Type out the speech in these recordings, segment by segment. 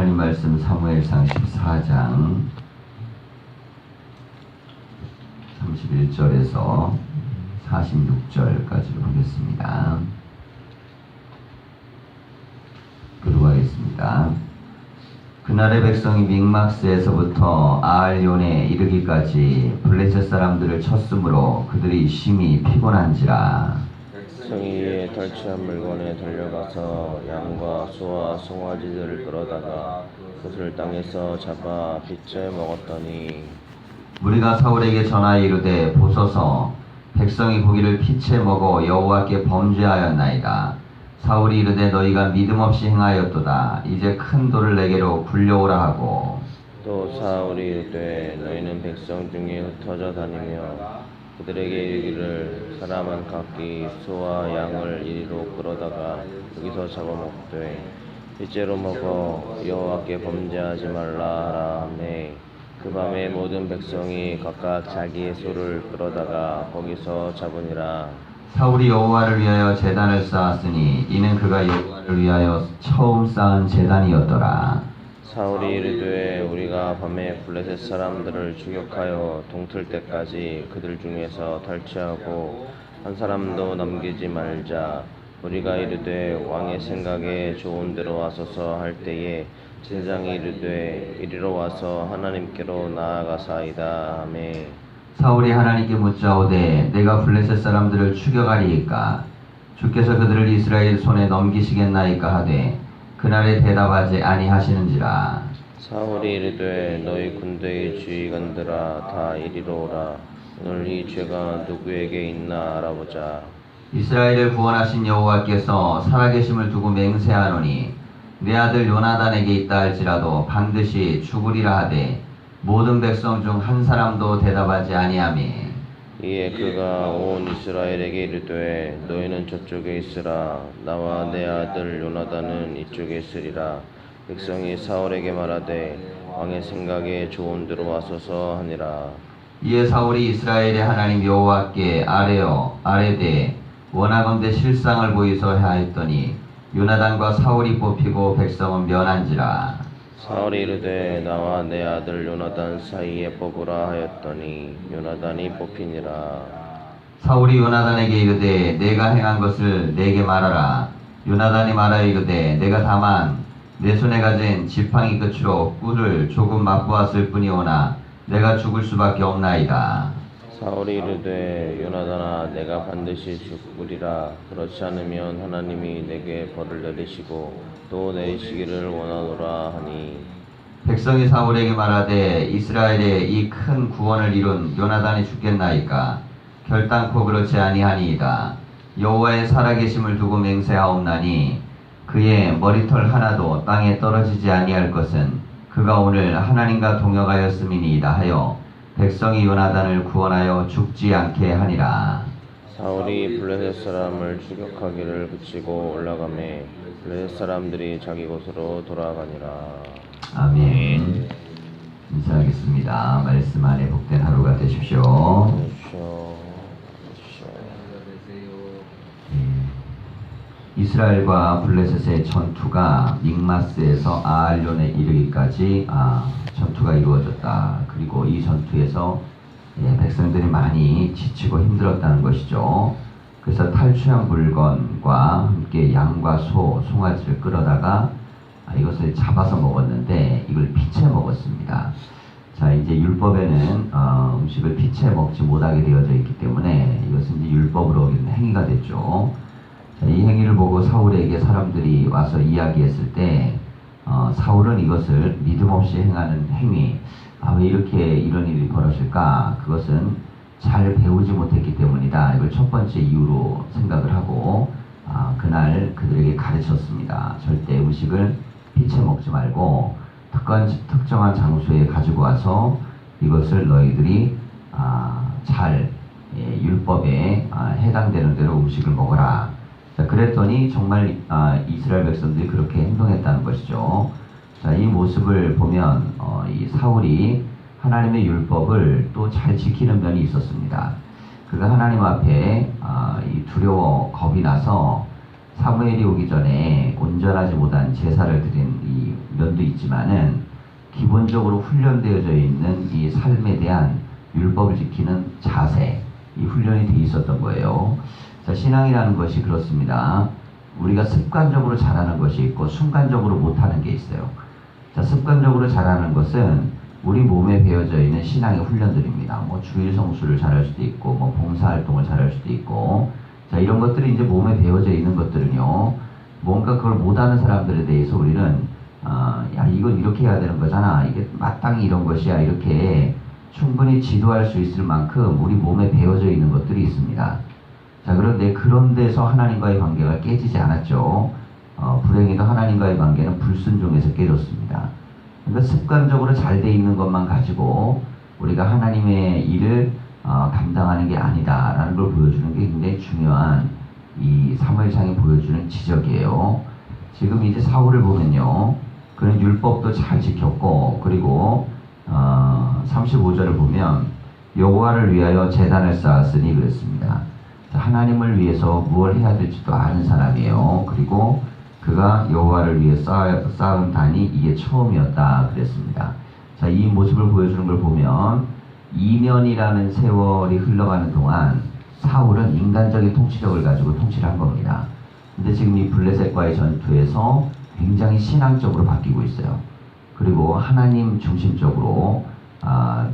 하나님 말씀 사무엘상 14장 31절에서 46절까지를 보겠습니다. 교독하겠습니다. 그날의 백성이 믹막스에서부터 아알론에 이르기까지 블레셋 사람들을 쳤으므로 그들이 심히 피곤한지라. 백성이 탈취한 물건에 달려가서 양과 소와 송아지들을 끌어다가 그것을 땅에서 잡아 빚져 먹었더니 우리가 사울에게 전하여 이르되 보소서 백성이 고기를 피채 먹어 여호와께 범죄하였나이다. 사울이 이르되 너희가 믿음 없이 행하였도다. 이제 큰 돌을 내게로 굴려오라 하고 또 사울이 이르되 너희는 백성 중에 흩어져 다니며 그들에게 이르기를 사람은 각기 소와 양을 이리로 끌어다가 여기서 잡아먹되 빚째로 먹어 여호와께 범죄하지 말라 하라 하매 그 밤에 모든 백성이 각각 자기의 소를 끌어다가 거기서 잡으니라. 사울이 여호와를 위하여 제단을 쌓았으니 이는 그가 여호와를 위하여 처음 쌓은 제단이었더라. 사울이 이르되 우리가 밤에 블레셋 사람들을 추격하여 동틀 때까지 그들 중에서 탈취하고 한 사람도 남기지 말자. 우리가 이르되 왕의 생각에 좋은 대로 와서서 할 때에 제사장이 이르되 이리로 와서 하나님께로 나아가사이다 하매 사울이 하나님께 묻자오되 내가 블레셋 사람들을 추격하리이까 주께서 그들을 이스라엘 손에 넘기시겠나이까 하되 그날에 대답하지 아니하시는지라. 사울이 이르되 너희 군대의 주의관들아 다 이리로 오라. 오늘 이 죄가 누구에게 있나 알아보자. 이스라엘을 구원하신 여호와께서 살아계심을 두고 맹세하노니 내 아들 요나단에게 있다 할지라도 반드시 죽으리라 하되 모든 백성 중 한 사람도 대답하지 아니하매 이에 그가 온 이스라엘에게 이르되 너희는 저쪽에 있으라. 나와 내 아들 요나단은 이쪽에 있으리라. 백성이 사울에게 말하되 왕의 생각에 좋은 대로 와서서 하니라. 이에 사울이 이스라엘의 하나님 여호와께 아뢰되 원하건대 실상을 보이소 하였더니 요나단과 사울이 뽑히고 백성은 면한지라. 사울이 이르되 나와 내 아들 요나단 사이에 뽑으라 하였더니 요나단이 뽑히니라. 사울이 요나단에게 이르되 내가 행한 것을 내게 말하라. 요나단이 말하여 이르되 내가 다만 내 손에 가진 지팡이 끝으로 꿀을 조금 맛보았을 뿐이오나 내가 죽을 수밖에 없나이다. 사울이 이르되 요나단아 내가 반드시 죽으리라. 그렇지 않으면 하나님이 내게 벌을 내리시고 또 내리시기를 원하노라 하니 백성이 사울에게 말하되 이스라엘의 이 큰 구원을 이룬 요나단이 죽겠나이까 결단코 그렇지 아니하니이다. 여호와의 살아계심을 두고 맹세하옵나니 그의 머리털 하나도 땅에 떨어지지 아니할 것은 그가 오늘 하나님과 동역하였음이니이다 하여 백성이 요나단을 구원하여 죽지 않게 하니라. 사울이 블레셋 사람을 추격하기를 그치고 올라가매 블레셋 사람들이 자기 곳으로 돌아가니라. 아멘. 인사하겠습니다. 말씀 안에 복된 하루가 되십시오. 이스라엘과 블레셋의 전투가 믹마스에서 아알론에 이르기까지 전투가 이루어졌다. 그리고 이 전투에서 백성들이 많이 지치고 힘들었다는 것이죠. 그래서 탈취한 물건과 함께 양과 소, 송아지를 끌어다가 이것을 잡아서 먹었는데 이걸 피채 먹었습니다. 자, 이제 율법에는 음식을 피채 먹지 못하게 되어져 있기 때문에 이것은 이제 율법으로 행위가 됐죠. 자, 이 행위를 보고 사울에게 사람들이 와서 이야기했을 때 사울은 이것을 믿음 없이 행하는 행위, 왜 이렇게 이런 일이 벌어질까? 그것은 잘 배우지 못했기 때문이다. 이걸 첫 번째 이유로 생각을 하고 그날 그들에게 가르쳤습니다. 절대 음식을 피채 먹지 말고 특정한 장소에 가지고 와서 이것을 너희들이 잘 율법에 해당되는 대로 음식을 먹어라. 자, 그랬더니 정말 이스라엘 백성들이 그렇게 행동했다는 것이죠. 자, 이 모습을 보면 이 사울이 하나님의 율법을 또 잘 지키는 면이 있었습니다. 그가 하나님 앞에 이 두려워 겁이 나서 사무엘이 오기 전에 온전하지 못한 제사를 드린 이 면도 있지만은 기본적으로 훈련되어져 있는 이 삶에 대한 율법을 지키는 자세, 이 훈련이 돼 있었던 거예요. 자, 신앙이라는 것이 그렇습니다. 우리가 습관적으로 잘하는 것이 있고 순간적으로 못하는 게 있어요. 자, 습관적으로 잘하는 것은 우리 몸에 배어져 있는 신앙의 훈련들입니다. 뭐 주일 성수를 잘할 수도 있고, 뭐 봉사활동을 잘할 수도 있고, 자, 이런 것들이 이제 몸에 배어져 있는 것들은요, 뭔가 그걸 못하는 사람들에 대해서 우리는 야, 이건 이렇게 해야 되는 거잖아, 이게 마땅히 이런 것이야, 이렇게 충분히 지도할 수 있을 만큼 우리 몸에 배어져 있는 것들이 있습니다. 자, 그런데 그런 데서 하나님과의 관계가 깨지지 않았죠. 불행히도 하나님과의 관계는 불순종에서 깨졌습니다. 그러니까 습관적으로 잘 돼 있는 것만 가지고 우리가 하나님의 일을 감당하는 게 아니다라는 걸 보여주는 게 굉장히 중요한 이 사무엘상이 보여주는 지적이에요. 지금 이제 사울을 보면요, 그런 율법도 잘 지켰고, 그리고 35절을 보면 여호와를 위하여 제단을 쌓았으니 그랬습니다. 하나님을 위해서 무엇을 해야 될지도 아는 사람이에요. 그리고 그가 여호와를 위해 쌓은 단이 이게 처음이었다 그랬습니다. 자, 이 모습을 보여주는 걸 보면 2년이라는 세월이 흘러가는 동안 사울은 인간적인 통치력을 가지고 통치를 한 겁니다. 근데 지금 이 블레셋과의 전투에서 굉장히 신앙적으로 바뀌고 있어요. 그리고 하나님 중심적으로,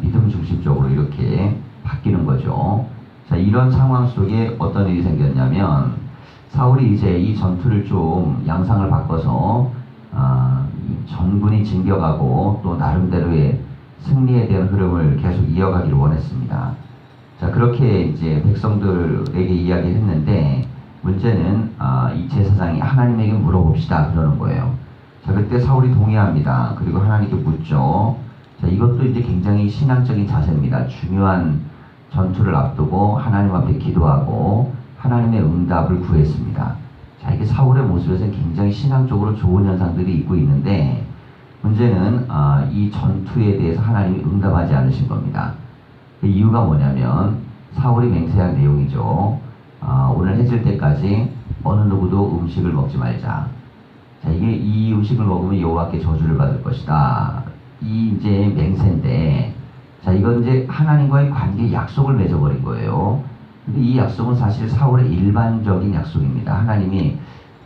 믿음 중심적으로 이렇게 바뀌는 거죠. 자, 이런 상황 속에 어떤 일이 생겼냐면, 사울이 이제 이 전투를 좀 양상을 바꿔서 전군이 진격하고 또 나름대로의 승리에 대한 흐름을 계속 이어가기를 원했습니다. 자, 그렇게 이제 백성들에게 이야기를 했는데, 문제는 이 제사장이 하나님에게 물어봅시다 그러는 거예요. 자, 그때 사울이 동의합니다. 그리고 하나님께 묻죠. 자, 이것도 이제 굉장히 신앙적인 자세입니다. 중요한 전투를 앞두고 하나님 앞에 기도하고 하나님의 응답을 구했습니다. 자, 이게 사울의 모습에서는 굉장히 신앙적으로 좋은 현상들이 있고 있는데, 문제는 이 전투에 대해서 하나님이 응답하지 않으신 겁니다. 그 이유가 뭐냐면 사울이 맹세한 내용이죠. 오늘 해질 때까지 어느 누구도 음식을 먹지 말자. 자, 이게 이 음식을 먹으면 여호와께 저주를 받을 것이다. 이 이제 맹세인데, 자, 이건 이제 하나님과의 관계 약속을 맺어버린 거예요. 근데 이 약속은 사실 사울의 일반적인 약속입니다. 하나님이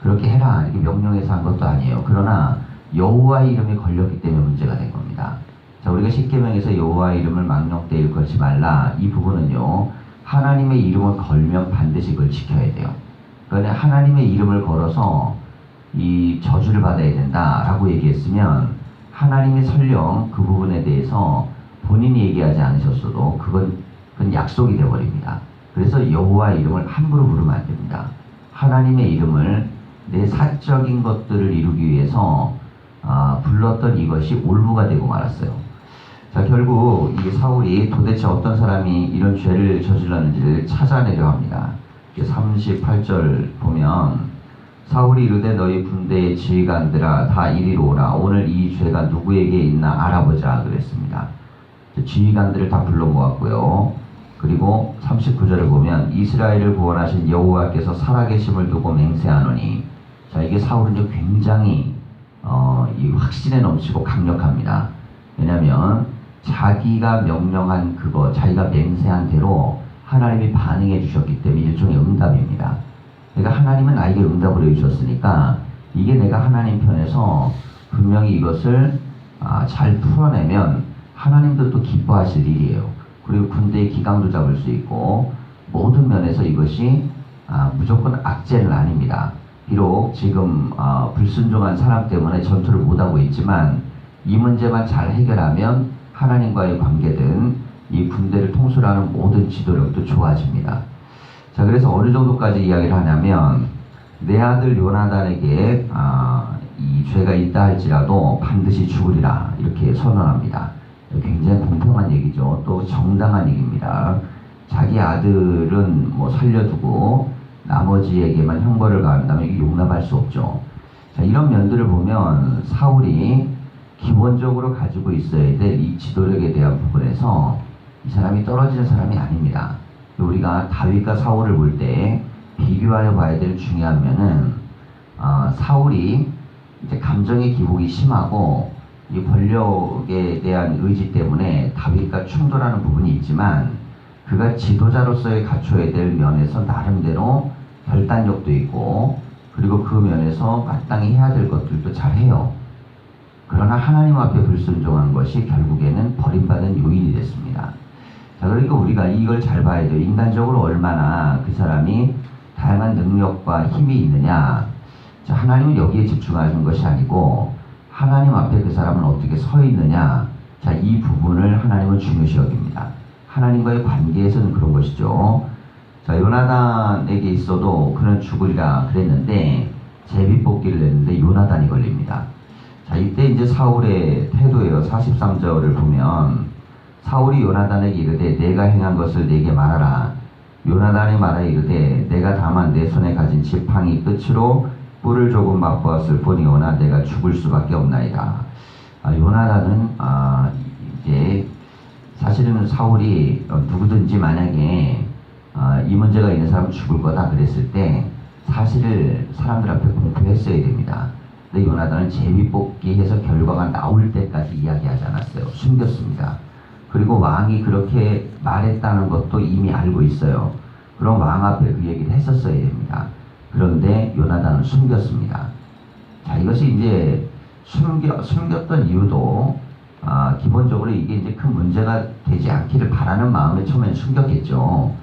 그렇게 해라 이렇게 명령해서 한 것도 아니에요. 그러나 여호와의 이름이 걸렸기 때문에 문제가 된 겁니다. 자, 우리가 십계명에서 여호와의 이름을 망령되이 일컫지 말라, 이 부분은요, 하나님의 이름을 걸면 반드시 그걸 지켜야 돼요. 그러니까 하나님의 이름을 걸어서 이 저주를 받아야 된다라고 얘기했으면 하나님이 설령 그 부분에 대해서 본인이 얘기하지 않으셨어도 그건 약속이 되어버립니다. 그래서 여호와의 이름을 함부로 부르면 안 됩니다. 하나님의 이름을 내 사적인 것들을 이루기 위해서 불렀던 이것이 올무가 되고 말았어요. 자, 결국 이 사울이 도대체 어떤 사람이 이런 죄를 저질렀는지를 찾아내려 합니다. 38절 보면 사울이 이르되 너희 군대의 지휘관들아 다 이리로 오라. 오늘 이 죄가 누구에게 있나 알아보자 그랬습니다. 지휘관들을 다 불러 모았고요. 그리고 39절을 보면 이스라엘을 구원하신 여호와께서 살아계심을 두고 맹세하노니, 자, 이게 사울은 굉장히 이 확신에 넘치고 강력합니다. 왜냐하면 자기가 명령한 그거, 자기가 맹세한 대로 하나님이 반응해 주셨기 때문에 일종의 응답입니다. 그러니까 하나님은 나에게 응답을 해주셨으니까 이게 내가 하나님 편에서 분명히 이것을 잘 풀어내면 하나님도 또 기뻐하실 일이에요. 그리고 군대의 기강도 잡을 수 있고 모든 면에서 이것이 무조건 악재는 아닙니다. 비록 지금 불순종한 사람 때문에 전투를 못하고 있지만 이 문제만 잘 해결하면 하나님과의 관계든 이 군대를 통솔하는 모든 지도력도 좋아집니다. 자, 그래서 어느 정도까지 이야기를 하냐면 내 아들 요나단에게 이 죄가 있다 할지라도 반드시 죽으리라 이렇게 선언합니다. 굉장히 공평한 얘기죠. 또 정당한 얘기입니다. 자기 아들은 뭐 살려두고 나머지에게만 형벌을 가한다면 이게 용납할 수 없죠. 자, 이런 면들을 보면 사울이 기본적으로 가지고 있어야 될 이 지도력에 대한 부분에서 이 사람이 떨어지는 사람이 아닙니다. 우리가 다윗과 사울을 볼 때 비교하여 봐야 될 중요한 면은 사울이 이제 감정의 기복이 심하고 이 권력에 대한 의지 때문에 다윗과 충돌하는 부분이 있지만 그가 지도자로서의 갖춰야 될 면에서 나름대로 결단력도 있고 그리고 그 면에서 마땅히 해야 될 것들도 잘해요. 그러나 하나님 앞에 불순종한 것이 결국에는 버림받은 요인이 됐습니다. 자, 그러니까 우리가 이걸 잘 봐야 돼요. 인간적으로 얼마나 그 사람이 다양한 능력과 힘이 있느냐. 자, 하나님은 여기에 집중하는 것이 아니고 하나님 앞에 그 사람은 어떻게 서 있느냐. 자, 이 부분을 하나님은 중요시 여깁니다. 하나님과의 관계에서는 그런 것이죠. 자, 요나단에게 있어도 그는 죽으리라 그랬는데 제비뽑기를 냈는데 요나단이 걸립니다. 자, 이때 이제 사울의 태도예요. 43절을 보면 사울이 요나단에게 이르되 내가 행한 것을 내게 말하라. 요나단이 말하 이르되 내가 다만 내 손에 가진 지팡이 끝으로 뿔을 조금 맛보았을 뿐이오나 내가 죽을 수밖에 없나이다. 요나단은 이제 사실은 사울이 누구든지 만약에 이 문제가 있는 사람은 죽을 거다 그랬을 때 사실을 사람들 앞에 공표했어야 됩니다. 근데 요나단은 제비뽑기 해서 결과가 나올 때까지 이야기하지 않았어요. 숨겼습니다. 그리고 왕이 그렇게 말했다는 것도 이미 알고 있어요. 그럼 왕 앞에 그 얘기를 했었어야 됩니다. 그런데 요나단은 숨겼습니다. 자, 이것이 이제 숨겼던 이유도 기본적으로 이게 이제 큰 문제가 되지 않기를 바라는 마음에 처음엔 숨겼겠죠.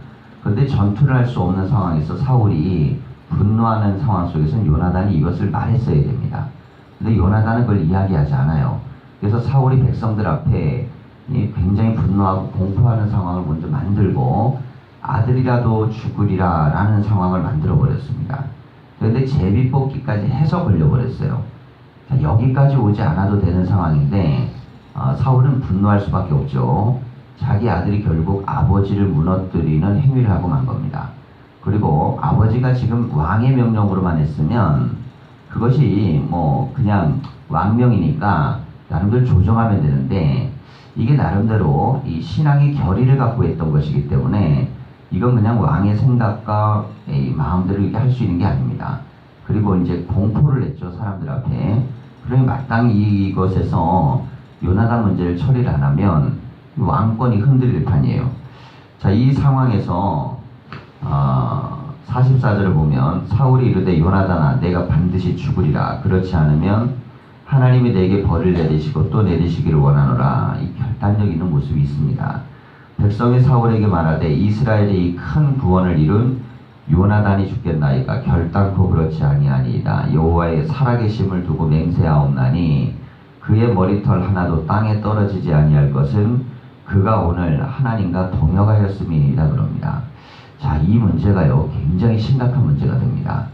그런데 전투를 할 수 없는 상황에서 사울이 분노하는 상황 속에서는 요나단이 이것을 말했어야 됩니다. 근데 요나단은 그걸 이야기하지 않아요. 그래서 사울이 백성들 앞에 굉장히 분노하고 공포하는 상황을 먼저 만들고 아들이라도 죽으리라 라는 상황을 만들어 버렸습니다. 그런데 제비뽑기까지 해서 걸려버렸어요. 자, 여기까지 오지 않아도 되는 상황인데 사울은 분노할 수밖에 없죠. 자기 아들이 결국 아버지를 무너뜨리는 행위를 하고 만 겁니다. 그리고 아버지가 지금 왕의 명령으로만 했으면 그것이 뭐 그냥 왕명이니까 나름대로 조정하면 되는데 이게 나름대로 이 신앙의 결의를 갖고 했던 것이기 때문에 이건 그냥 왕의 생각과 마음대로 이렇게 할 수 있는 게 아닙니다. 그리고 이제 공포를 했죠, 사람들 앞에. 그러니 마땅히 이것에서 요나단 문제를 처리를 안 하면 왕권이 흔들릴 판이에요. 자, 이 상황에서 44절을 보면 사울이 이르되 요나단아 내가 반드시 죽으리라. 그렇지 않으면 하나님이 내게 벌을 내리시고 또 내리시기를 원하노라. 이 결단력 있는 모습이 있습니다. 백성이 사울에게 말하되 이스라엘의 이 큰 구원을 이룬 요나단이 죽겠나이까 결단코 그렇지 아니하니이다. 여호와의 살아계심을 두고 맹세하옵나니 그의 머리털 하나도 땅에 떨어지지 아니할 것은 그가 오늘 하나님과 동역하였음이니이다 그럽니다. 자, 이 문제가요 굉장히 심각한 문제가 됩니다.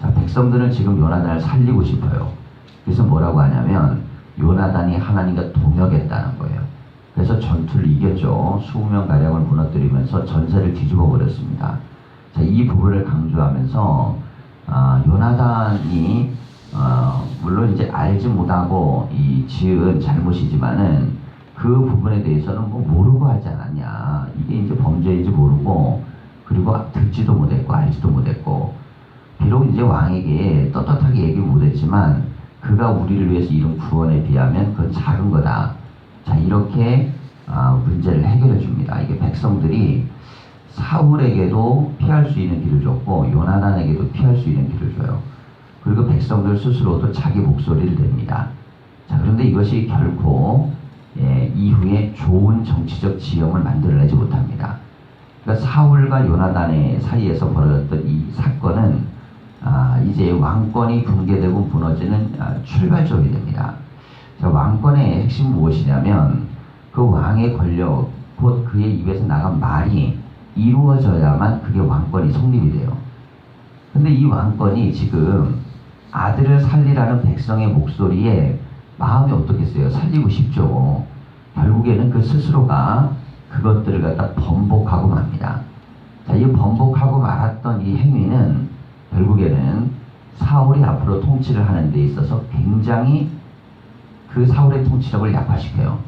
자, 백성들은 지금 요나단을 살리고 싶어요. 그래서 뭐라고 하냐면 요나단이 하나님과 동역했다는 거예요. 그래서 전투를 이겼죠. 20명가량을 무너뜨리면서 전세를 뒤집어 버렸습니다. 자, 이 부분을 강조하면서 요나단이 물론 이제 알지 못하고 이 지은 잘못이지만은 그 부분에 대해서는 뭐 모르고 하지 않았냐. 이게 이제 범죄인지 모르고 그리고 듣지도 못했고 알지도 못했고 비록 이제 왕에게 떳떳하게 얘기 못했지만 그가 우리를 위해서 이룬 구원에 비하면 그건 작은 거다. 자, 이렇게 문제를 해결해 줍니다. 이게 백성들이 사울에게도 피할 수 있는 길을 줬고 요나단에게도 피할 수 있는 길을 줘요. 그리고 백성들 스스로도 자기 목소리를 냅니다. 자, 그런데 이것이 결코 이후에 좋은 정치적 지형을 만들어내지 못합니다. 그러니까 사울과 요나단의 사이에서 벌어졌던 이 사건은 이제 왕권이 붕괴되고 무너지는 출발점이 됩니다. 자, 왕권의 핵심은 무엇이냐면 그 왕의 권력, 곧 그의 입에서 나간 말이 이루어져야만 그게 왕권이 성립이 돼요. 근데 이 왕권이 지금 아들을 살리라는 백성의 목소리에 마음이 어떻겠어요? 살리고 싶죠. 결국에는 그 스스로가 그것들을 갖다 번복하고 맙니다. 자, 이 번복하고 말았던 이 행위는 결국에는 사울이 앞으로 통치를 하는 데 있어서 굉장히 그 사울의 통치력을 약화시켜요.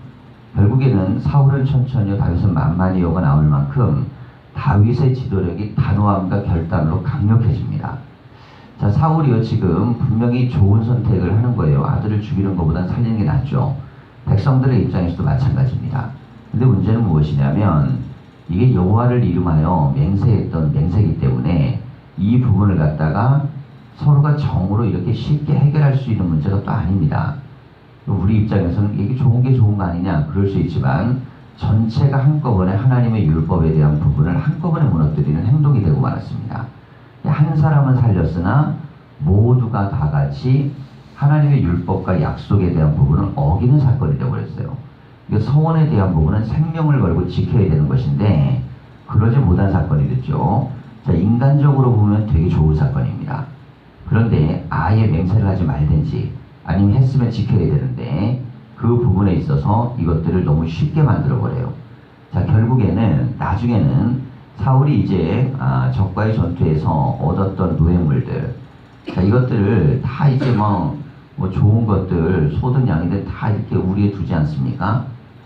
결국에는 사울은 천천히요 다윗은 만만히요가 나올 만큼 다윗의 지도력이 단호함과 결단으로 강력해집니다. 자, 사울이요, 지금 분명히 좋은 선택을 하는 거예요. 아들을 죽이는 것보단 살리는 게 낫죠. 백성들의 입장에서도 마찬가지입니다. 근데 문제는 무엇이냐면, 이게 여호와를 이름하여 맹세했던 맹세이기 때문에 이 부분을 갖다가 서로가 정으로 이렇게 쉽게 해결할 수 있는 문제가 또 아닙니다. 우리 입장에서는 이게 좋은 게 좋은 거 아니냐 그럴 수 있지만, 전체가 한꺼번에 하나님의 율법에 대한 부분을 한꺼번에 무너뜨리는 행동이 되고 말았습니다. 한 사람은 살렸으나 모두가 다 같이 하나님의 율법과 약속에 대한 부분을 어기는 사건이 되어버렸어요. 서원에 대한 부분은 생명을 걸고 지켜야 되는 것인데 그러지 못한 사건이 됐죠. 자, 인간적으로 보면 되게 좋은 사건입니다. 그런데 아예 맹세를 하지 말든지 아니면 했으면 지켜야 되는데 그 부분에 있어서 이것들을 너무 쉽게 만들어버려요. 자, 결국에는 나중에는 사울이 이제 적과의 전투에서 얻었던 노예물들, 자, 이것들을 다 이제 뭐 좋은 것들, 소든 양이든 다 이렇게 우리에 두지 않습니까?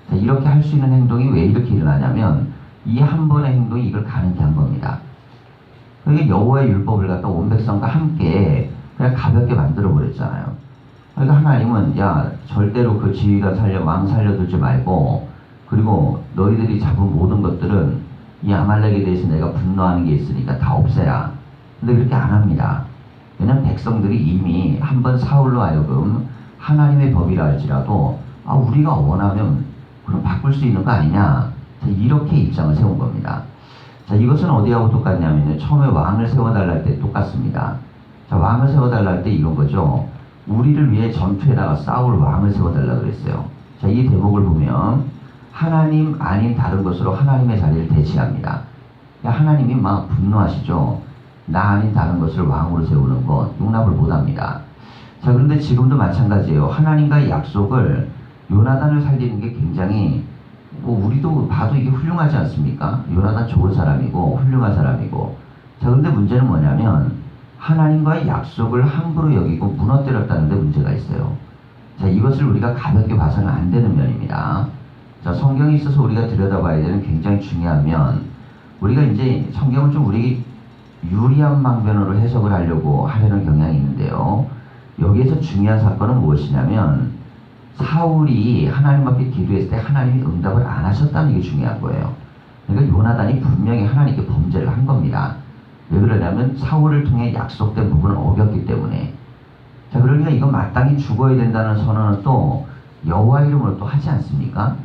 자, 이렇게 할 수 있는 행동이 왜 이렇게 일어나냐면 이 한 번의 행동이 이걸 가능케 한 겁니다. 그러니까 여호와의 율법을 갖다 온 백성과 함께 그냥 가볍게 만들어 버렸잖아요. 그러니까 하나님은 야, 절대로 그 지휘관 왕 살려두지 말고, 그리고 너희들이 잡은 모든 것들은 이 아말렉에 대해서 내가 분노하는 게 있으니까 다 없애라. 근데 그렇게 안 합니다. 왜냐면 백성들이 이미 한번 사울로 하여금 하나님의 법이라 할지라도 우리가 원하면 그럼 바꿀 수 있는 거 아니냐, 이렇게 입장을 세운 겁니다. 자, 이것은 어디하고 똑같냐면요, 처음에 왕을 세워달라 할 때 똑같습니다. 자, 왕을 세워달라 할 때 이런 거죠. 우리를 위해 전투에다가 싸울 왕을 세워달라 그랬어요. 자, 이 대목을 보면 하나님 아닌 다른 것으로 하나님의 자리를 대체합니다. 하나님이 막 분노하시죠. 나 아닌 다른 것을 왕으로 세우는 것 용납을 못합니다. 자, 그런데 지금도 마찬가지예요. 하나님과의 약속을, 요나단을 살리는 게 굉장히 우리도 봐도 이게 훌륭하지 않습니까? 요나단 좋은 사람이고 훌륭한 사람이고. 자, 그런데 문제는 뭐냐면 하나님과의 약속을 함부로 여기고 무너뜨렸다는 데 문제가 있어요. 자, 이것을 우리가 가볍게 봐서는 안 되는 면입니다. 자, 성경에 있어서 우리가 들여다봐야 되는 굉장히 중요한 면, 우리가 이제 성경을 좀 우리 유리한 방면으로 해석을 하려는 경향이 있는데요. 여기에서 중요한 사건은 무엇이냐면 사울이 하나님 앞에 기도했을 때 하나님이 응답을 안 하셨다는 게 중요한 거예요. 그러니까 요나단이 분명히 하나님께 범죄를 한 겁니다. 왜 그러냐면 사울을 통해 약속된 부분을 어겼기 때문에. 자, 그러니까 이건 마땅히 죽어야 된다는 선언은 또 여호와 이름으로 또 하지 않습니까?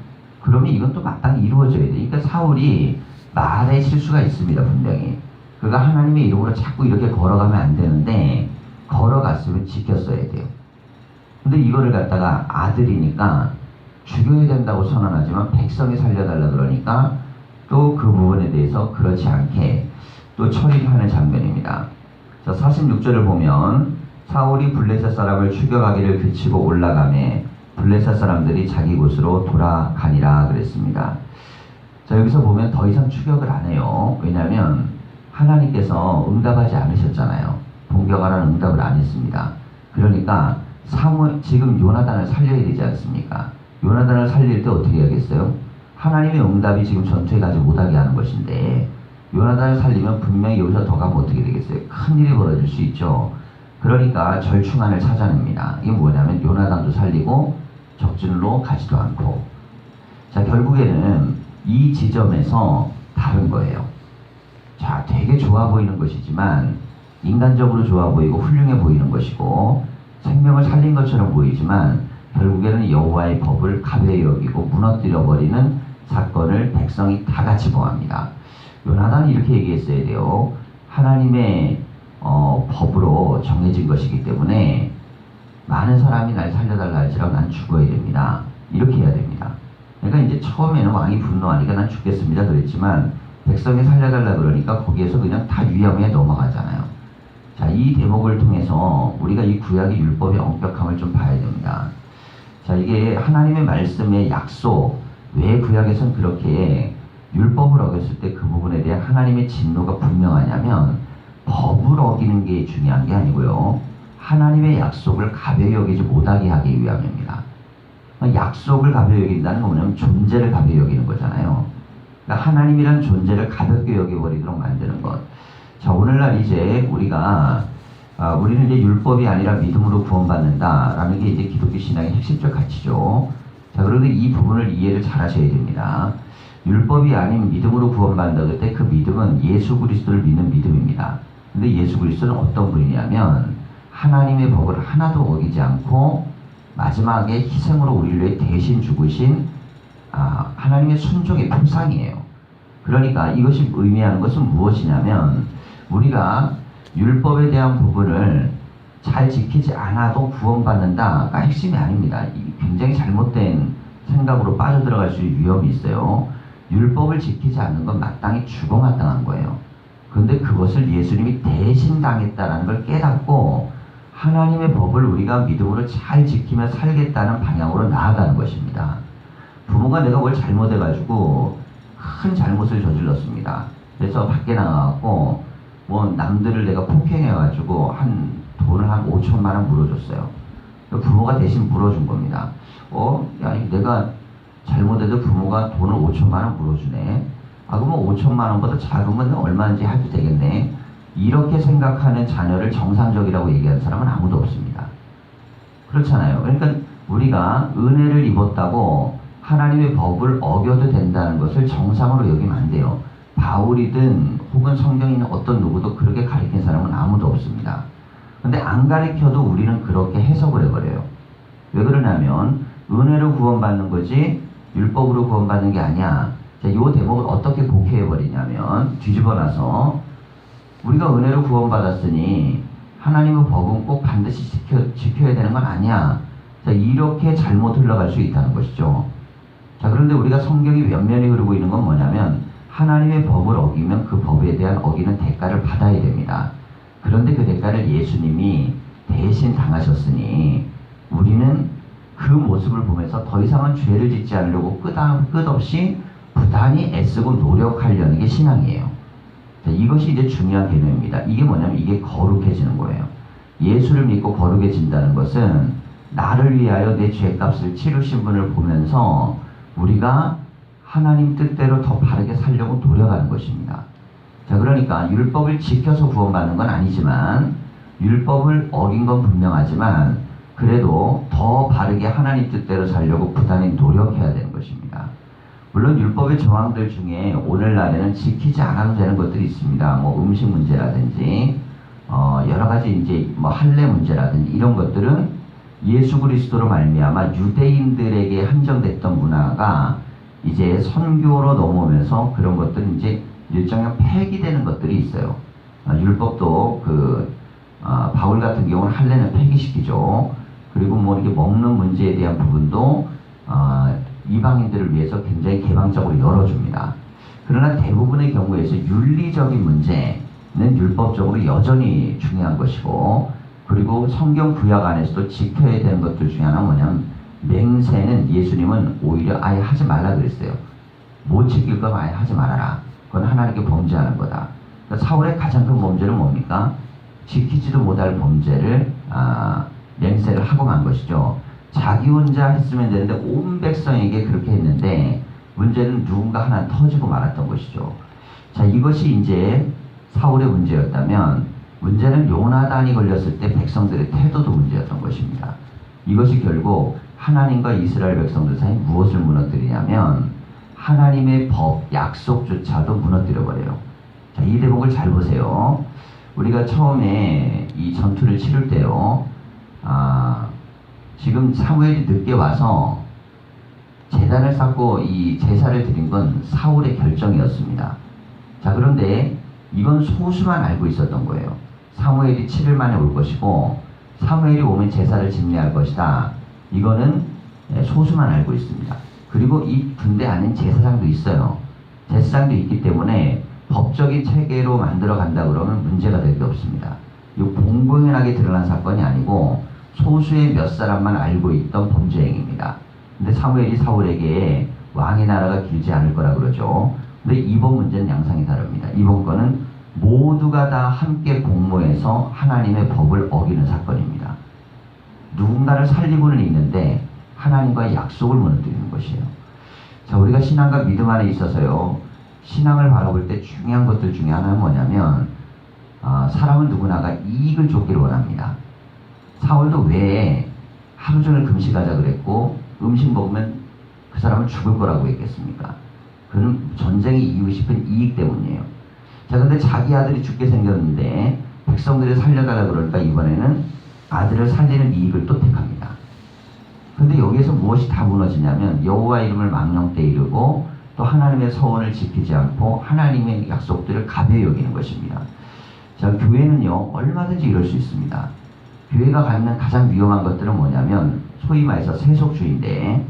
그러면 이건 또 마땅히 이루어져야 돼. 그러니까 사울이 말에 실수가 있습니다, 분명히. 그가 하나님의 이름으로 자꾸 이렇게 걸어가면 안 되는데 걸어갔으면 지켰어야 돼요. 근데 이거를 갖다가 아들이니까 죽여야 된다고 선언하지만 백성이 살려달라 그러니까 또 그 부분에 대해서 그렇지 않게 또 처리를 하는 장면입니다. 자, 46절을 보면 사울이 블레셋 사람을 추격하기를 그치고 올라가매 블레셋 사람들이 자기 곳으로 돌아가니라 그랬습니다. 자, 여기서 보면 더 이상 추격을 안 해요. 왜냐하면 하나님께서 응답하지 않으셨잖아요. 공격하라는 응답을 안 했습니다. 그러니까 지금 요나단을 살려야 되지 않습니까? 요나단을 살릴 때 어떻게 해야겠어요? 하나님의 응답이 지금 전투에 가지 못하게 하는 것인데 요나단을 살리면 분명히 여기서 더 가면 어떻게 되겠어요? 큰일이 벌어질 수 있죠. 그러니까 절충안을 찾아냅니다. 이게 뭐냐면 요나단도 살리고 적진으로 가지도 않고. 자, 결국에는 이 지점에서 다른 거예요. 자, 되게 좋아 보이는 것이지만 인간적으로 좋아 보이고 훌륭해 보이는 것이고 생명을 살린 것처럼 보이지만 결국에는 여호와의 법을 가벼이 여기고 무너뜨려버리는 사건을 백성이 다 같이 보합니다. 요나단이 이렇게 얘기했어야 돼요. 하나님의 법으로 정해진 것이기 때문에 많은 사람이 날 살려달라 할지라도 난 죽어야 됩니다. 이렇게 해야 됩니다. 그러니까 이제 처음에는 왕이 분노하니까 난 죽겠습니다 그랬지만 백성이 살려달라 그러니까 거기에서 그냥 다 유야무야 넘어가잖아요. 자, 이 대목을 통해서 우리가 이 구약의 율법의 엄격함을 좀 봐야 됩니다. 자, 이게 하나님의 말씀의 약속, 왜 구약에선 그렇게 율법을 어겼을 때 그 부분에 대한 하나님의 진노가 분명하냐면 법을 어기는 게 중요한 게 아니고요. 하나님의 약속을 가벼이 여기지 못하게 하기 위함입니다. 약속을 가벼이 여긴다는 건 뭐냐면 존재를 가벼이 여기는 거잖아요. 그러니까 하나님이란 존재를 가볍게 여겨버리도록 만드는 것. 자, 오늘날 이제 우리가 우리는 이제 율법이 아니라 믿음으로 구원받는다라는 게 이제 기독교 신앙의 핵심적 가치죠. 자, 그런데 이 부분을 이해를 잘 하셔야 됩니다. 율법이 아닌 믿음으로 구원받는다 그때 그 믿음은 예수 그리스도를 믿는 믿음입니다. 근데 예수 그리스도는 어떤 분이냐면 하나님의 법을 하나도 어기지 않고 마지막에 희생으로 우리를 위해 대신 죽으신 하나님의 순종의 표상이에요. 그러니까 이것이 의미하는 것은 무엇이냐면 우리가 율법에 대한 부분을 잘 지키지 않아도 구원받는다가 핵심이 아닙니다. 굉장히 잘못된 생각으로 빠져들어갈 수 있는 위험이 있어요. 율법을 지키지 않는 건 마땅히 죽어마땅한 거예요. 그런데 그것을 예수님이 대신 당했다는 걸 깨닫고 하나님의 법을 우리가 믿음으로 잘 지키며 살겠다는 방향으로 나아가는 것입니다. 부모가 내가 뭘 잘못해가지고 큰 잘못을 저질렀습니다. 그래서 밖에 나가고 뭐 남들을 내가 폭행해가지고 돈을 한 5천만 원 물어줬어요. 부모가 대신 물어준 겁니다. 야, 내가 잘못해도 부모가 돈을 5천만 원 물어주네. 그러면 5천만 원보다 작으면 얼마인지 해도 되겠네. 이렇게 생각하는 자녀를 정상적이라고 얘기하는 사람은 아무도 없습니다. 그렇잖아요. 그러니까 우리가 은혜를 입었다고 하나님의 법을 어겨도 된다는 것을 정상으로 여기면 안 돼요. 바울이든 혹은 성경에 있는 어떤 누구도 그렇게 가르친 사람은 아무도 없습니다. 근데 안 가르쳐도 우리는 그렇게 해석을 해버려요. 왜 그러냐면 은혜로 구원받는 거지 율법으로 구원받는 게 아니야. 자, 이 대목을 어떻게 복해해버리냐면 뒤집어놔서 우리가 은혜로 구원받았으니 하나님의 법은 꼭 반드시 지켜야 되는 건 아니야. 자, 이렇게 잘못 흘러갈 수 있다는 것이죠. 자, 그런데 우리가 성경이 면면이 흐르고 있는 건 뭐냐면 하나님의 법을 어기면 그 법에 대한 어기는 대가를 받아야 됩니다. 그런데 그 대가를 예수님이 대신 당하셨으니 우리는 그 모습을 보면서 더 이상은 죄를 짓지 않으려고 끝없이 부단히 애쓰고 노력하려는 게 신앙이에요. 자, 이것이 이제 중요한 개념입니다. 이게 뭐냐면 이게 거룩해지는 거예요. 예수를 믿고 거룩해진다는 것은 나를 위하여 내 죄값을 치르신 분을 보면서 우리가 하나님 뜻대로 더 바르게 살려고 노력하는 것입니다. 자, 그러니까 율법을 지켜서 구원받는 건 아니지만 율법을 어긴 건 분명하지만 그래도 더 바르게 하나님 뜻대로 살려고 부단히 노력해야 되는 것입니다. 물론 율법의 조항들 중에 오늘날에는 지키지 않아도 되는 것들이 있습니다. 뭐 음식 문제라든지 여러 가지 이제 뭐 할례 문제라든지 이런 것들은 예수 그리스도로 말미암아 유대인들에게 한정됐던 문화가 이제 선교로 넘어오면서 그런 것들은 이제 일정한 폐기되는 것들이 있어요. 율법도 바울 같은 경우는 할례는 폐기시키죠. 그리고 뭐 이렇게 먹는 문제에 대한 부분도 이방인들을 위해서 굉장히 개방적으로 열어줍니다. 그러나 대부분의 경우에서 윤리적인 문제는 율법적으로 여전히 중요한 것이고, 그리고 성경 구약 안에서도 지켜야 되는 것들 중에 하나는 뭐냐면 맹세는 예수님은 오히려 아예 하지 말라 그랬어요. 못 지킬 거면 아예 하지 말아라. 그건 하나님께 범죄하는 거다. 그러니까 사울의 가장 큰 범죄는 뭡니까? 지키지도 못할 범죄를 맹세를 하고 만 것이죠. 자기 혼자 했으면 되는데 온 백성에게 그렇게 했는데 문제는 누군가 하나 터지고 말았던 것이죠. 자, 이것이 이제 사울의 문제였다면 문제는 요나단이 걸렸을 때 백성들의 태도도 문제였던 것입니다. 이것이 결국 하나님과 이스라엘 백성들 사이 무엇을 무너뜨리냐면 하나님의 법, 약속조차도 무너뜨려버려요. 자, 이 대목을 잘 보세요. 우리가 처음에 이 전투를 치를 때요. 지금 사무엘이 늦게 와서 제단을 쌓고 이 제사를 드린 건 사울의 결정이었습니다. 자, 그런데 이건 소수만 알고 있었던 거예요. 사무엘이 7일 만에 올 것이고 사무엘이 오면 제사를 집례할 것이다. 이거는 소수만 알고 있습니다. 그리고 이 군대 안엔 제사장도 있어요. 제사장도 있기 때문에 법적인 체계로 만들어 간다 그러면 문제가 될 게 없습니다. 이 공공연하게 드러난 사건이 아니고 소수의 몇 사람만 알고 있던 범죄 행위입니다. 근데 사무엘이 사울에게 왕의 나라가 길지 않을 거라 그러죠. 근데 이번 문제는 양상이 다릅니다. 이번 거는 모두가 다 함께 공모해서 하나님의 법을 어기는 사건입니다. 누군가를 살리고는 있는데 하나님과의 약속을 무너뜨리는 것이에요. 자, 우리가 신앙과 믿음 안에 있어서요, 신앙을 바라볼 때 중요한 것들 중에 하나는 뭐냐면 사람은 누구나가 이익을 쫓기를 원합니다. 사울도 왜 하루 종일 금식하자 그랬고 음식 먹으면 그 사람은 죽을 거라고 했겠습니까? 그는 전쟁에 이기고 싶은 이익 때문이에요. 자, 근데 자기 아들이 죽게 생겼는데 백성들을 살려달라 그러니까 이번에는 아들을 살리는 이익을 또 택합니다. 근데 여기에서 무엇이 다 무너지냐면 여호와 이름을 망령때 이르고 또 하나님의 서원을 지키지 않고 하나님의 약속들을 가벼이 여기는 것입니다. 자, 교회는요 얼마든지 이럴 수 있습니다. 교회가 갖는 가장 위험한 것들은 뭐냐면 소위 말해서 세속주의인데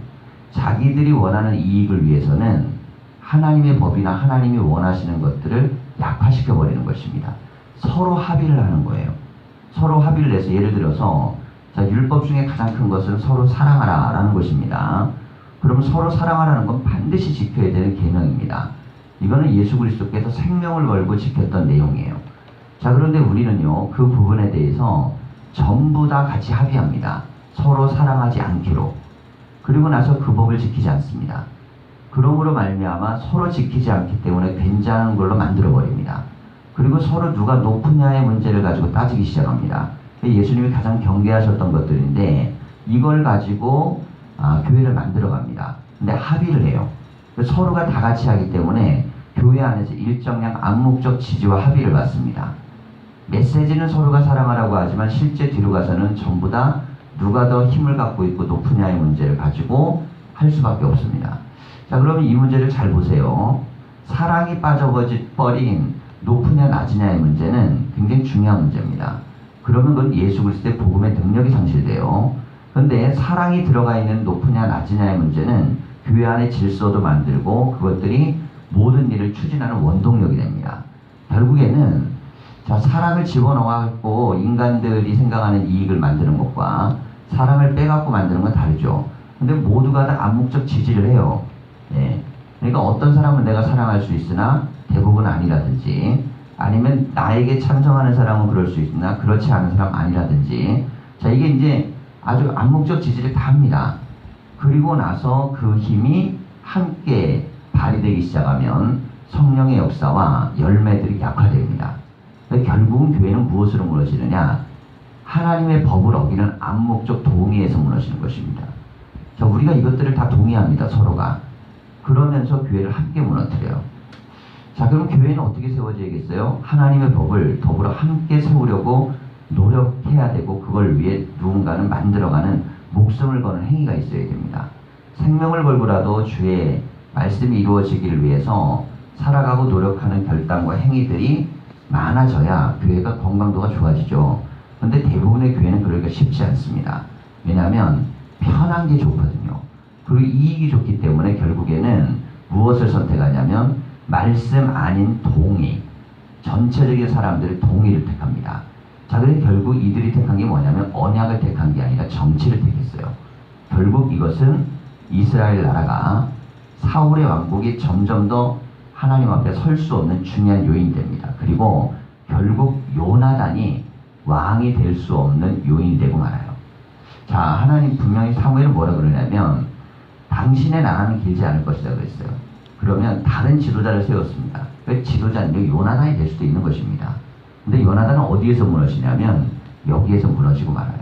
자기들이 원하는 이익을 위해서는 하나님의 법이나 하나님이 원하시는 것들을 약화시켜 버리는 것입니다. 서로 합의를 하는 거예요. 서로 합의를 해서 예를 들어서 자, 율법 중에 가장 큰 것은 서로 사랑하라 라는 것입니다. 그럼 서로 사랑하라는 건 반드시 지켜야 되는 계명입니다. 이거는 예수 그리스도께서 생명을 걸고 지켰던 내용이에요. 자, 그런데 우리는요 그 부분에 대해서 전부 다 같이 합의합니다. 서로 사랑하지 않기로. 그리고 나서 그 법을 지키지 않습니다. 그러므로 말미암아 서로 지키지 않기 때문에 괜찮은 걸로 만들어 버립니다. 그리고 서로 누가 높으냐의 문제를 가지고 따지기 시작합니다. 예수님이 가장 경계하셨던 것들인데 이걸 가지고 교회를 만들어 갑니다. 근데 합의를 해요. 서로가 다 같이 하기 때문에 교회 안에서 일정량 암묵적 지지와 합의를 받습니다. 메시지는 서로가 사랑하라고 하지만 실제 뒤로 가서는 전부 다 누가 더 힘을 갖고 있고 높으냐의 문제를 가지고 할 수밖에 없습니다. 자, 그러면 이 문제를 잘 보세요. 사랑이 빠져버린 높으냐 낮으냐의 문제는 굉장히 중요한 문제입니다. 그러면 그건 예수 그리스도의 복음의 능력이 상실돼요. 그런데 사랑이 들어가 있는 높으냐 낮으냐의 문제는 교회 안에 질서도 만들고 그것들이 모든 일을 추진하는 원동력이 됩니다. 결국에는 자, 사랑을 집어넣어갖고 인간들이 생각하는 이익을 만드는 것과 사랑을 빼갖고 만드는 건 다르죠. 근데 모두가 다 암묵적 지지를 해요. 예. 그러니까 어떤 사람은 내가 사랑할 수 있으나 대부분 아니라든지 아니면 나에게 찬성하는 사람은 그럴 수 있으나 그렇지 않은 사람 아니라든지 자, 이게 이제 아주 암묵적 지지를 다 합니다. 그리고 나서 그 힘이 함께 발휘되기 시작하면 성령의 역사와 열매들이 약화됩니다. 결국은 교회는 무엇으로 무너지느냐? 하나님의 법을 어기는 암묵적 동의에서 무너지는 것입니다. 자, 우리가 이것들을 다 동의합니다. 서로가. 그러면서 교회를 함께 무너뜨려요. 자, 그럼 교회는 어떻게 세워져야겠어요? 하나님의 법을 더불어 함께 세우려고 노력해야 되고 그걸 위해 누군가는 만들어가는 목숨을 거는 행위가 있어야 됩니다. 생명을 걸고라도 주의 말씀이 이루어지기를 위해서 살아가고 노력하는 결단과 행위들이 많아져야 교회가 건강도가 좋아지죠. 그런데 대부분의 교회는 그러기가 쉽지 않습니다. 왜냐하면 편한 게 좋거든요. 그리고 이익이 좋기 때문에 결국에는 무엇을 선택하냐면 말씀 아닌 동의, 전체적인 사람들의 동의를 택합니다. 자, 그래서 결국 이들이 택한 게 뭐냐면 언약을 택한 게 아니라 정치를 택했어요. 결국 이것은 이스라엘 나라가 사울의 왕국이 점점 더 하나님 앞에 설 수 없는 중요한 요인이 됩니다. 그리고 결국 요나단이 왕이 될 수 없는 요인이 되고 말아요. 자, 하나님 분명히 사무엘은 뭐라 그러냐면 당신의 나라는 길지 않을 것이다 그랬어요. 그러면 다른 지도자를 세웠습니다. 그 지도자는 요나단이 될 수도 있는 것입니다. 근데 요나단은 어디에서 무너지냐면 여기에서 무너지고 말아요.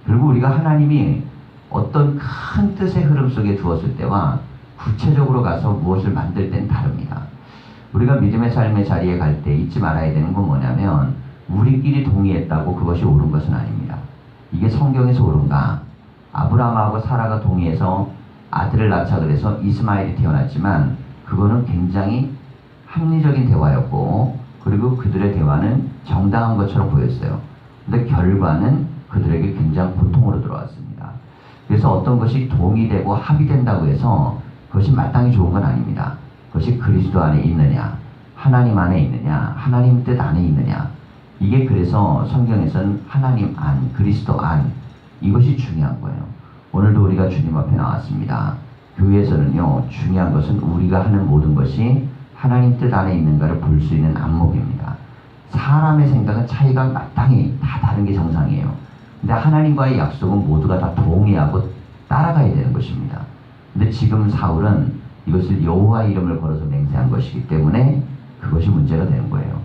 결국 우리가 하나님이 어떤 큰 뜻의 흐름 속에 두었을 때와 구체적으로 가서 무엇을 만들 때는 다릅니다. 우리가 믿음의 삶의 자리에 갈 때 잊지 말아야 되는 건 뭐냐면 우리끼리 동의했다고 그것이 옳은 것은 아닙니다. 이게 성경에서 옳은가? 아브라함하고 사라가 동의해서 아들을 낳자 그래서 이스마엘이 태어났지만 그거는 굉장히 합리적인 대화였고 그리고 그들의 대화는 정당한 것처럼 보였어요. 근데 결과는 그들에게 굉장히 고통으로 들어왔습니다. 그래서 어떤 것이 동의되고 합의된다고 해서 그것이 마땅히 좋은 건 아닙니다. 그것이 그리스도 안에 있느냐, 하나님 안에 있느냐, 하나님 뜻 안에 있느냐. 이게 그래서 성경에서는 하나님 안, 그리스도 안, 이것이 중요한 거예요. 오늘도 우리가 주님 앞에 나왔습니다. 교회에서는요, 중요한 것은 우리가 하는 모든 것이 하나님 뜻 안에 있는가를 볼 수 있는 안목입니다. 사람의 생각은 차이가 마땅히 다 다른 게 정상이에요. 근데 하나님과의 약속은 모두가 다 동의하고 따라가야 되는 것입니다. 근데 지금 사울은 이것을 여호와 이름을 걸어서 맹세한 것이기 때문에 그것이 문제가 되는 거예요.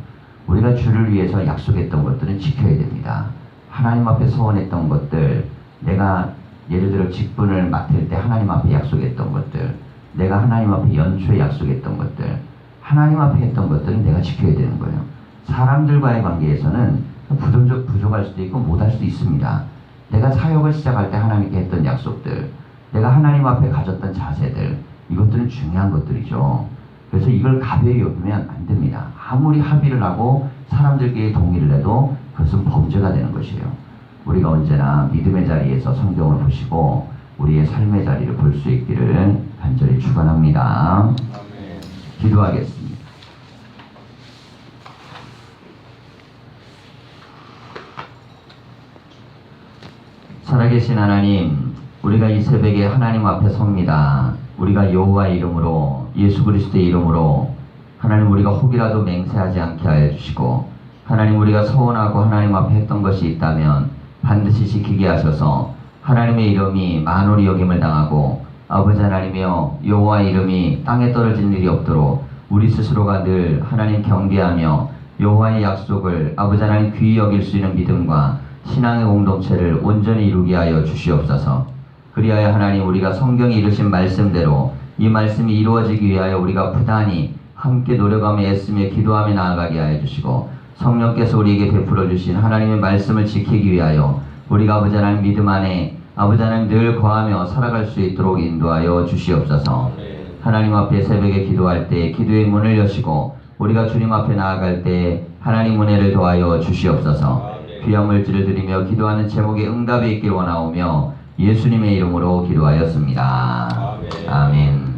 우리가 주를 위해서 약속했던 것들은 지켜야 됩니다. 하나님 앞에 소원했던 것들, 내가 예를 들어 직분을 맡을 때 하나님 앞에 약속했던 것들, 내가 하나님 앞에 연초에 약속했던 것들, 하나님 앞에 했던 것들은 내가 지켜야 되는 거예요. 사람들과의 관계에서는 부족할 수도 있고 못할 수도 있습니다. 내가 사역을 시작할 때 하나님께 했던 약속들, 내가 하나님 앞에 가졌던 자세들, 이것들은 중요한 것들이죠. 그래서 이걸 가벼이 여기면 안 됩니다. 아무리 합의를 하고 사람들끼리 동의를 해도 그것은 범죄가 되는 것이에요. 우리가 언제나 믿음의 자리에서 성경을 보시고 우리의 삶의 자리를 볼 수 있기를 간절히 축원합니다. 아멘. 기도하겠습니다. 살아계신 하나님, 우리가 이 새벽에 하나님 앞에 섭니다. 우리가 여호와의 이름으로, 예수 그리스도의 이름으로 하나님, 우리가 혹이라도 맹세하지 않게 하여 주시고, 하나님, 우리가 서원하고 하나님 앞에 했던 것이 있다면 반드시 지키게 하셔서 하나님의 이름이 만홀히 여김을 당하고 아버지 하나님이여, 여호와의 이름이 땅에 떨어진 일이 없도록 우리 스스로가 늘 하나님 경배하며 여호와의 약속을 아버지 하나님 귀히 여길 수 있는 믿음과 신앙의 공동체를 온전히 이루게 하여 주시옵소서. 그리하여 하나님, 우리가 성경이 이루신 말씀대로 이 말씀이 이루어지기 위하여 우리가 부단히 함께 노력하며 애쓰며 기도하며 나아가게 하여 주시고, 성령께서 우리에게 베풀어 주신 하나님의 말씀을 지키기 위하여 우리가 아버지 하나님 믿음 안에 아버지 하나님 늘 거하며 살아갈 수 있도록 인도하여 주시옵소서. 하나님 앞에 새벽에 기도할 때 기도의 문을 여시고 우리가 주님 앞에 나아갈 때 하나님 은혜를 더하여 주시옵소서. 귀한 물질을 드리며 기도하는 제목에 응답이 있길 원하오며 예수님의 이름으로 기도하였습니다. 아멘.